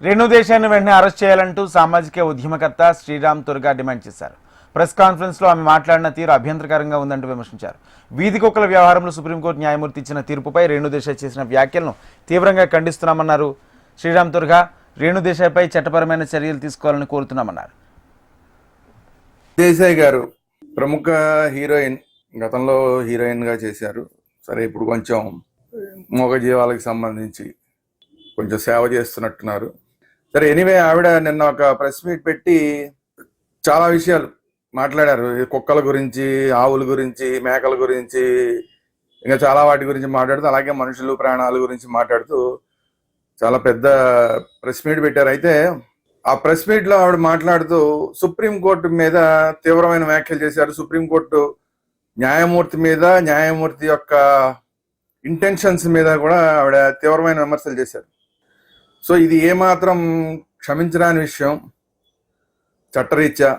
రేణు దేశాన్ని వెంటనే అరెస్ట్ చేయాలంటూ సామాజిక ఉద్యమకర్త శ్రీరామ్ తుర్గా డిమాండ్ చేశారు. ప్రెస్ కాన్ఫరెన్స్ లో ఆమె మాట్లాడిన తీరు అభ్యంతరకరంగా ఉందంటూ విమర్శించారు. వీధి కుక్కల వ్యవహారంలో సుప్రీంకోర్టు న్యాయమూర్తి ఇచ్చిన తీర్పుపై రేణు దేశాయ్ చేసిన వ్యాఖ్యలను తీవ్రంగా ఖండిస్తున్నామన్నారు. శ్రీరామ్ తుర్గా రేణు దేశాయ్పై చట్టపరమైన చర్యలు తీసుకోవాలని కోరుతున్నామన్నారు. దేశాయ్ గారు ప్రముఖ హీరోయిన్, గతంలో హీరోయిన్ గా చేశారు. సరే, ఇప్పుడు కొంచెం మూగజీవాలకు సంబంధించి కొంచెం సేవ చేస్తున్నట్టున్నారు. సరే, ఎనీవే ఆవిడ నిన్న ఒక ప్రెస్ మీట్ పెట్టి చాలా విషయాలు మాట్లాడారు. కుక్కల గురించి, ఆవుల గురించి, మేకల గురించి, ఇంకా చాలా వాటి గురించి మాట్లాడుతూ, అలాగే మనుషులు ప్రాణాల గురించి మాట్లాడుతూ చాలా పెద్ద ప్రెస్ మీట్ పెట్టారు. అయితే ఆ ప్రెస్ మీట్ లో ఆవిడ మాట్లాడుతూ సుప్రీంకోర్టు మీద తీవ్రమైన వ్యాఖ్యలు చేశారు. సుప్రీంకోర్టు న్యాయమూర్తి మీద, న్యాయమూర్తి యొక్క ఇంటెన్షన్స్ మీద కూడా ఆవిడ తీవ్రమైన విమర్శలు చేశారు. సో ఇది ఏమాత్రం క్షమించరాని విషయం చట్టరీత్యా.